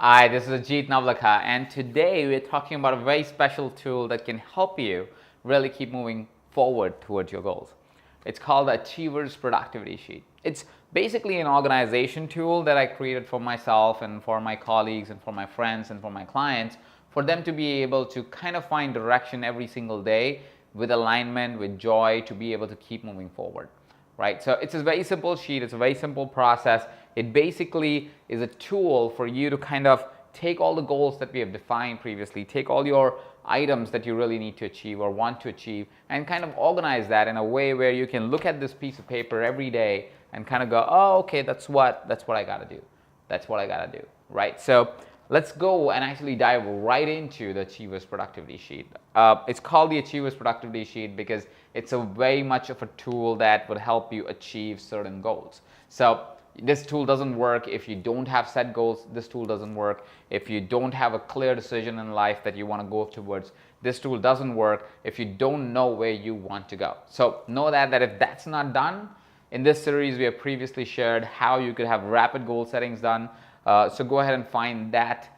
Hi, this is Ajit Navlakha, and today we're talking about a very special tool that can help you really keep moving forward towards your goals. It's called the Achievers Productivity Sheet. It's basically an organization tool that I created for myself and for my colleagues and for my friends and for my clients, for them to be able to kind of find direction every single day with alignment, with joy, to be able to keep moving forward. Right? So it's a very simple sheet, it's a very simple process. It basically is a tool for you to kind of take all the goals that we have defined previously, take all your items that you really need to achieve or want to achieve, and kind of organize that in a way where you can look at this piece of paper every day and kind of go, oh, okay, that's what I got to do. That's what I got to do, right? So let's go and actually dive right into the Achievers Productivity Sheet. It's called the Achievers Productivity Sheet because it's a very much of a tool that would help you achieve certain goals. So this tool doesn't work if you don't have set goals. This tool doesn't work if you don't have a clear decision in life that you want to go towards. This tool doesn't work if you don't know where you want to go. So know that if that's not done, in this series we have previously shared how you could have rapid goal settings done. So go ahead and find that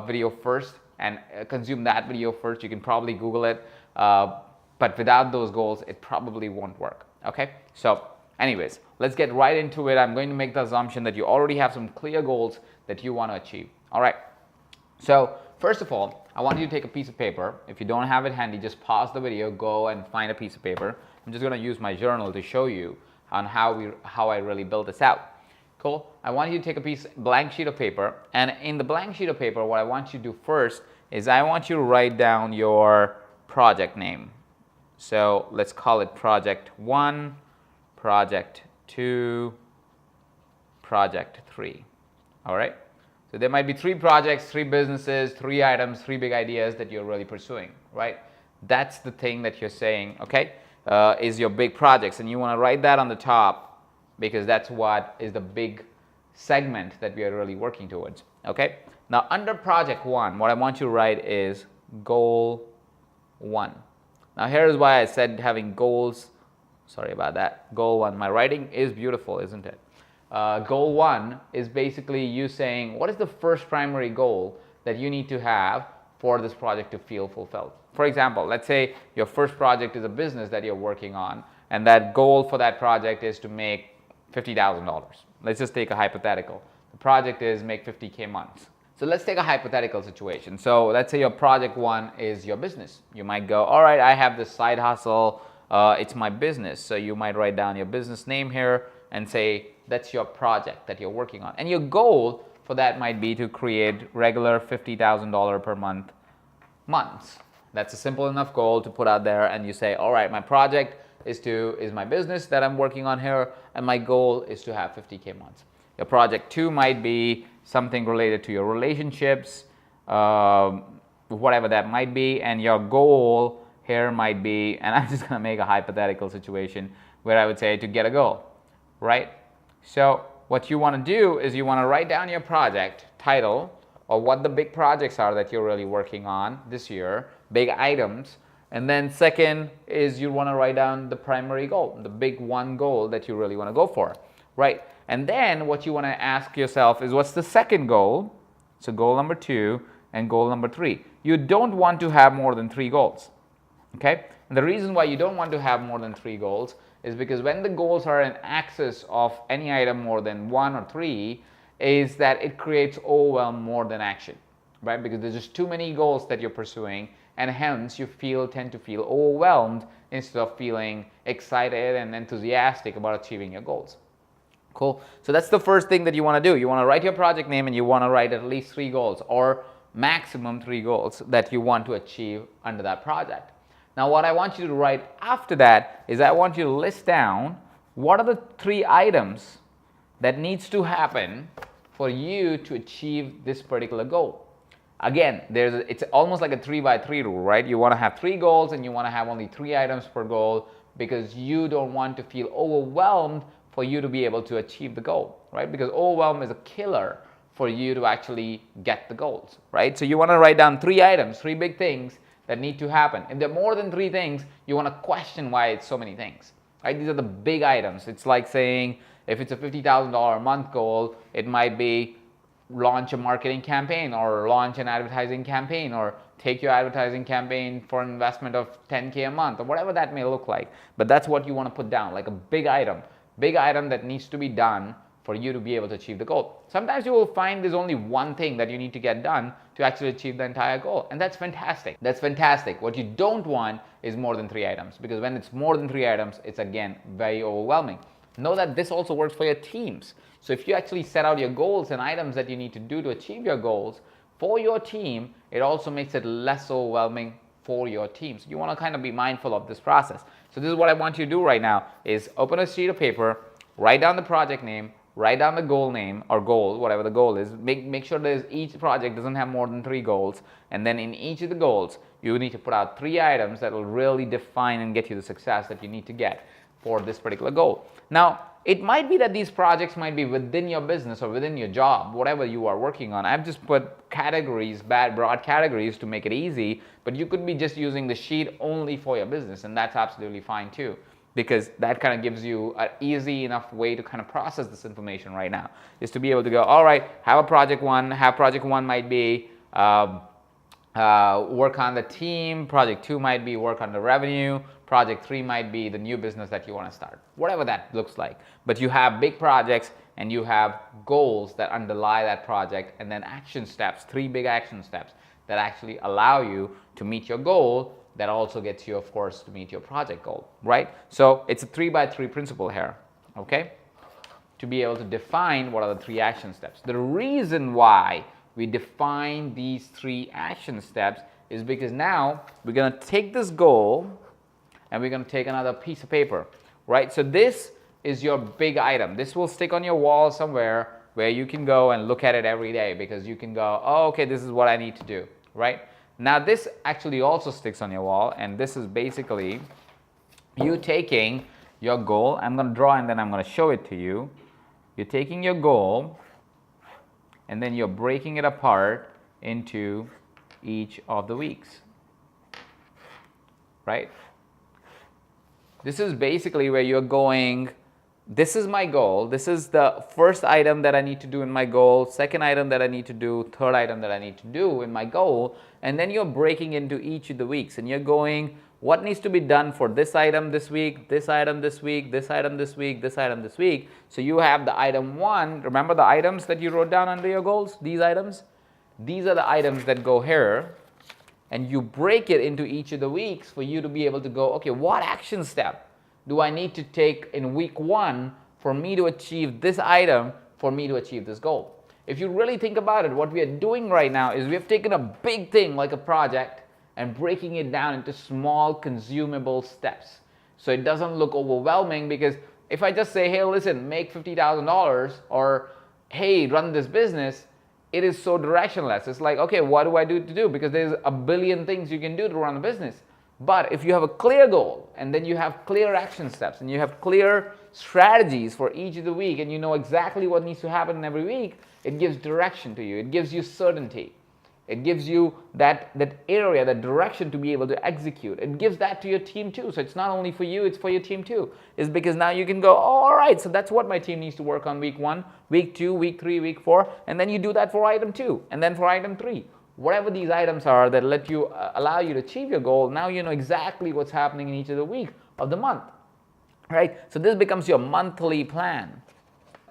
video first and consume that video first. You can probably Google it, but without those goals, it probably won't work. Okay, so anyways, let's get right into it. I'm going to make the assumption that you already have some clear goals that you want to achieve. All right, so first of all, I want you to take a piece of paper. If you don't have it handy, just pause the video, go and find a piece of paper. I'm just going to use my journal to show you on how I really build this out. Cool. I want you to take a blank sheet of paper, and in the blank sheet of paper, what I want you to do first is I want you to write down your project name. So let's call it Project 1, Project 2, Project 3. All right. So there might be 3 projects, 3 businesses, 3 items, 3 big ideas that you're really pursuing, right? That's the thing that you're saying, okay, is your big projects, and you want to write that on the top, because that's what is the big segment that we are really working towards. Okay. Now under Project 1, what I want you to write is Goal 1. Now here is why I said having goals. Sorry about that. Goal 1. My writing is beautiful, isn't it? Goal 1 is basically you saying what is the first primary goal that you need to have for this project to feel fulfilled. For example, let's say your first project is a business that you're working on, and that goal for that project is to make $50,000. Let's just take a hypothetical. The project is make 50K months. So let's take a hypothetical situation. So let's say your project 1 is your business. You might go, all right, I have this side hustle. It's my business. So you might write down your business name here and say that's your project that you're working on. And your goal for that might be to create regular $50,000 per month months. That's a simple enough goal to put out there, and you say, all right, my project is my business that I'm working on here, and my goal is to have 50K months. Your project 2 might be something related to your relationships, whatever that might be, and your goal here might be, and I'm just going to make a hypothetical situation where I would say to get a goal, right? So what you want to do is you want to write down your project title or what the big projects are that you're really working on this year, big items. And then second is you want to write down the primary goal, the big one goal that you really want to go for, right? And then what you want to ask yourself is what's the second goal? So goal number 2 and goal number 3. You don't want to have more than 3 goals, okay? And the reason why you don't want to have more than 3 goals is because when the goals are in excess of any item more than 1 or 3, is that it creates overwhelm more than action, right? Because there's just too many goals that you're pursuing, and hence you tend to feel overwhelmed instead of feeling excited and enthusiastic about achieving your goals. Cool. So that's the first thing that you want to do. You want to write your project name, and you want to write at least 3 goals or maximum 3 goals that you want to achieve under that project. Now what I want you to write after that is I want you to list down what are the 3 items that needs to happen for you to achieve this particular goal. Again, it's almost like a 3x3 rule, right? You want to have 3 goals and you want to have only 3 items per goal because you don't want to feel overwhelmed for you to be able to achieve the goal, right? Because overwhelm is a killer for you to actually get the goals, right? So you want to write down 3 items, 3 big things that need to happen. If there are more than 3 things, you want to question why it's so many things, right? These are the big items. It's like saying if it's a $50,000 a month goal, it might be launch a marketing campaign or launch an advertising campaign or take your advertising campaign for an investment of 10K a month or whatever that may look like. But that's what you want to put down, like a big item that needs to be done for you to be able to achieve the goal. Sometimes you will find there's only one thing that you need to get done to actually achieve the entire goal, and that's fantastic. That's fantastic. What you don't want is more than 3 items, because when it's more than 3 items, it's again very overwhelming. Know that this also works for your teams. So if you actually set out your goals and items that you need to do to achieve your goals for your team, it also makes it less overwhelming for your team. So you want to kind of be mindful of this process. So this is what I want you to do right now is open a sheet of paper, write down the project name, write down the goal name or goal, whatever the goal is. Make sure that each project doesn't have more than 3 goals. And then in each of the goals, you need to put out 3 items that will really define and get you the success that you need to get for this particular goal. Now, it might be that these projects might be within your business or within your job, whatever you are working on. I've just put categories, broad categories to make it easy, but you could be just using the sheet only for your business, and that's absolutely fine too, because that kind of gives you an easy enough way to kind of process this information right now, is to be able to go, all right, have project one might be work on the team, project 2 might be work on the revenue, project 3 might be the new business that you want to start, whatever that looks like. But you have big projects and you have goals that underlie that project, and then action steps, 3 big action steps that actually allow you to meet your goal, that also gets you, of course, to meet your project goal, right? So it's a 3x3 principle here, okay? To be able to define what are the 3 action steps. The reason why we define these 3 action steps is because now we're going to take this goal and we're going to take another piece of paper, right? So this is your big item. This will stick on your wall somewhere where you can go and look at it every day, because you can go, oh, okay, this is what I need to do, right? Now this actually also sticks on your wall, and this is basically you taking your goal. I'm going to draw and then I'm going to show it to you. You're taking your goal and then you're breaking it apart into each of the weeks, right? This is basically where you're going, this is my goal, this is the first item that I need to do in my goal, second item that I need to do, third item that I need to do in my goal, and then you're breaking into each of the weeks and you're going, what needs to be done for this item this week, this item this week, this item this week, this item this week. So you have the item 1, remember the items that you wrote down under your goals, these items? These are the items that go here, and you break it into each of the weeks for you to be able to go, okay, what action step do I need to take in week 1 for me to achieve this item, for me to achieve this goal? If you really think about it, what we are doing right now is we have taken a big thing like a project and breaking it down into small consumable steps. So it doesn't look overwhelming, because if I just say, hey, listen, make $50,000 or hey, run this business, it is so directionless. It's like, okay, what do I do to do? Because there's a billion things you can do to run a business. But if you have a clear goal and then you have clear action steps and you have clear strategies for each of the week and you know exactly what needs to happen every week, it gives direction to you. It gives you certainty. It gives you that area, that direction to be able to execute. It gives that to your team too. So it's not only for you, it's for your team too. It's because now you can go, oh, all right, so that's what my team needs to work on week 1, week 2, week 3, week 4. And then you do that for item 2 and then for item 3. Whatever these items are that let you allow you to achieve your goal, now you know exactly what's happening in each of the week of the month, right? So this becomes your monthly plan.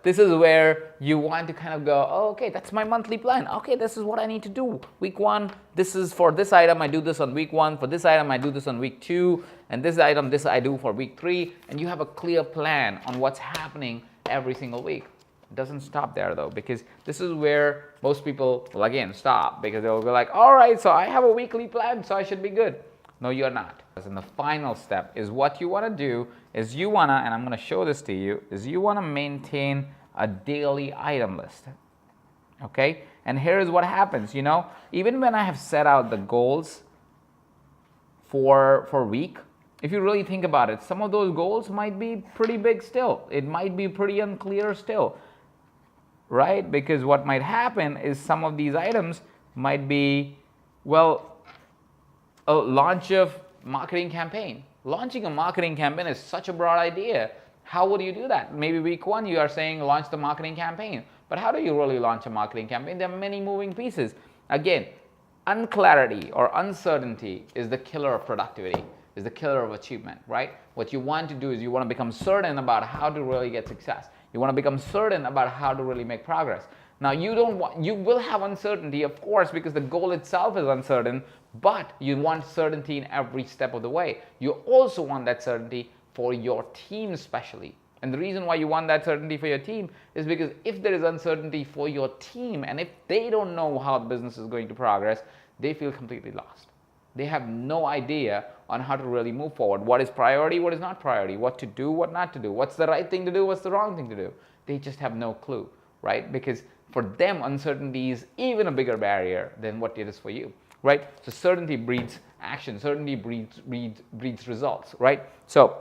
This is where you want to kind of go, oh, okay, that's my monthly plan. Okay, this is what I need to do. Week 1, this is for this item, I do this on week 1. For this item, I do this on week 2. And this item, this I do for week 3. And you have a clear plan on what's happening every single week. It doesn't stop there though, because this is where most people will again stop, because they'll be like, all right, so I have a weekly plan, so I should be good. No, you're not. And the final step is what you want to do is you want to, and I'm going to show this to you, is you want to maintain a daily item list. Okay? And here's what happens, even when I have set out the goals for week, if you really think about it, some of those goals might be pretty big still. It might be pretty unclear still, right? Because what might happen is some of these items might be, well, a launch of marketing campaign. Launching a marketing campaign is such a broad idea. How would you do that? Maybe week 1 you are saying launch the marketing campaign. But how do you really launch a marketing campaign? There are many moving pieces. Again, unclarity or uncertainty is the killer of productivity, is the killer of achievement, right? What you want to do is you want to become certain about how to really get success. You want to become certain about how to really make progress. Now, you will have uncertainty, of course, because the goal itself is uncertain, but you want certainty in every step of the way. You also want that certainty for your team especially. And the reason why you want that certainty for your team is because if there is uncertainty for your team and if they don't know how the business is going to progress, they feel completely lost. They have no idea on how to really move forward. What is priority, what is not priority, what to do, what not to do, what's the right thing to do, what's the wrong thing to do. They just have no clue, right? Because for them, uncertainty is even a bigger barrier than what it is for you, right? So certainty breeds action, certainty breeds results, right? So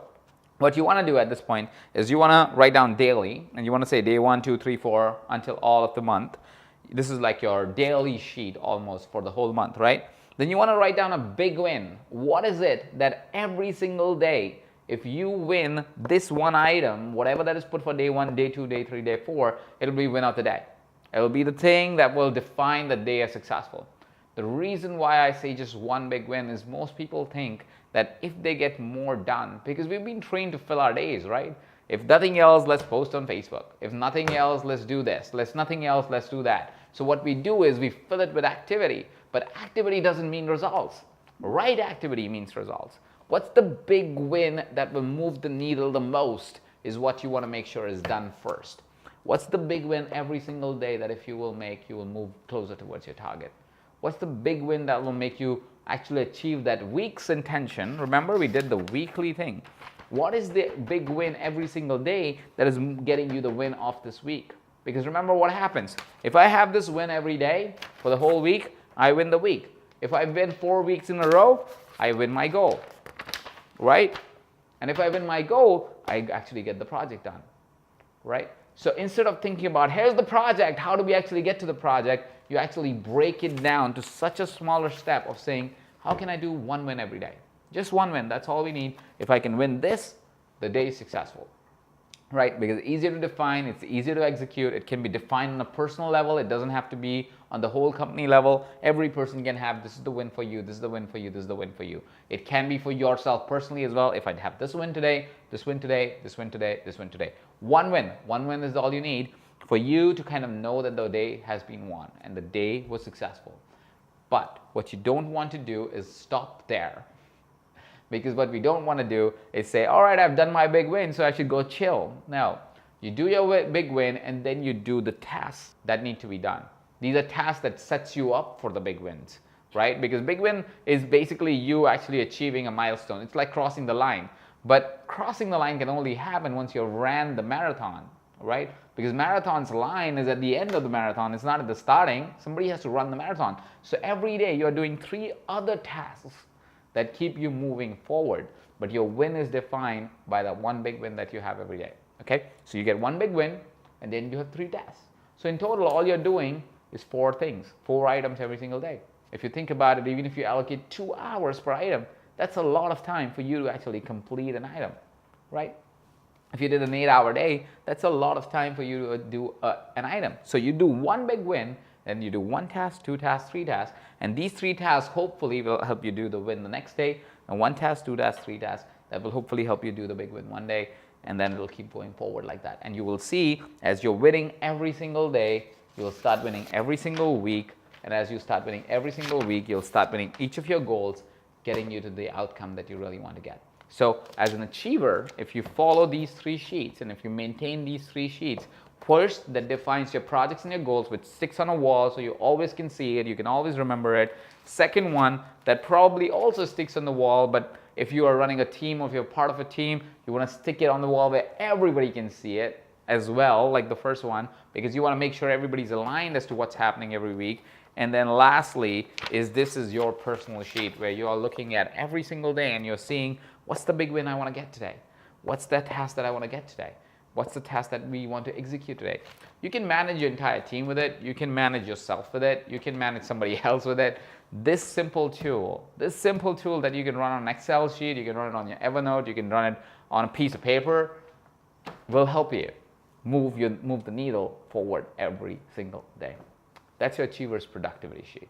what you want to do at this point is you want to write down daily, and you want to say day 1, 2, 3, 4 until all of the month. This is like your daily sheet almost for the whole month, right? Then you want to write down a big win. What is it that every single day, if you win this one item, whatever that is put for day 1, day 2, day 3, day 4, it'll be win of the day. It'll be the thing that will define the day as successful. The reason why I say just one big win is most people think that if they get more done, because we've been trained to fill our days, right? If nothing else, let's post on Facebook. If nothing else, let's do this. Nothing else, let's do that. So what we do is we fill it with activity, but activity doesn't mean results. Right activity means results. What's the big win that will move the needle the most is what you want to make sure is done first. What's the big win every single day that if you will make, you will move closer towards your target? What's the big win that will make you actually achieve that week's intention? Remember, we did the weekly thing. What is the big win every single day that is getting you the win of this week? Because remember what happens. If I have this win every day for the whole week, I win the week. If I win 4 weeks in a row, I win my goal, right? And if I win my goal, I actually get the project done, right? So instead of thinking about, here's the project, how do we actually get to the project? You actually break it down to such a smaller step of saying, how can I do one win every day? Just one win, that's all we need. If I can win this, the day is successful, right? Because it's easier to define, it's easier to execute. It can be defined on a personal level. It doesn't have to be on the whole company level. Every person can have, this is the win for you, this is the win for you, this is the win for you. It can be for yourself personally as well. If I have this win today, this win today, this win today, this win today. One win is all you need for you to kind of know that the day has been won and the day was successful. But what you don't want to do is stop there. Because what we don't want to do is say, all right, I've done my big win, so I should go chill. No, you do your big win and then you do the tasks that need to be done. These are tasks that sets you up for the big wins, right? Because big win is basically you actually achieving a milestone. It's like crossing the line. But crossing the line can only happen once you ran the marathon, right? Because marathon's line is at the end of the marathon. It's not at the starting. Somebody has to run the marathon. So every day you're doing 3 other tasks that keep you moving forward. But your win is defined by that one big win that you have every day, okay? So you get one big win and then you have 3 tasks. So in total, all you're doing is 4 things, 4 items every single day. If you think about it, even if you allocate 2 hours per item, that's a lot of time for you to actually complete an item, right? If you did an 8-hour day, that's a lot of time for you to do an item. So you do one big win, then you do 1 task, 2 tasks, 3 tasks, and these 3 tasks hopefully will help you do the win the next day, and 1 task, 2 tasks, 3 tasks, that will hopefully help you do the big win one day, and then it'll keep going forward like that. And you will see as you're winning every single day, you'll start winning every single week, and as you start winning every single week, you'll start winning each of your goals, getting you to the outcome that you really want to get. So as an achiever, if you follow these 3 sheets and if you maintain these 3 sheets, first, that defines your projects and your goals, which sticks on a wall so you always can see it, you can always remember it. Second one, that probably also sticks on the wall, but if you are running a team or if you're part of a team, you want to stick it on the wall where everybody can see it as well, like the first one, because you want to make sure everybody's aligned as to what's happening every week. And then lastly, this is your personal sheet where you are looking at every single day and you're seeing, what's the big win I want to get today? What's that task that I want to get today? What's the task that we want to execute today? You can manage your entire team with it. You can manage yourself with it. You can manage somebody else with it. This simple tool that you can run on an Excel sheet, you can run it on your Evernote, you can run it on a piece of paper, will help you. move the needle forward every single day. That's your Achievers Productivity Sheet.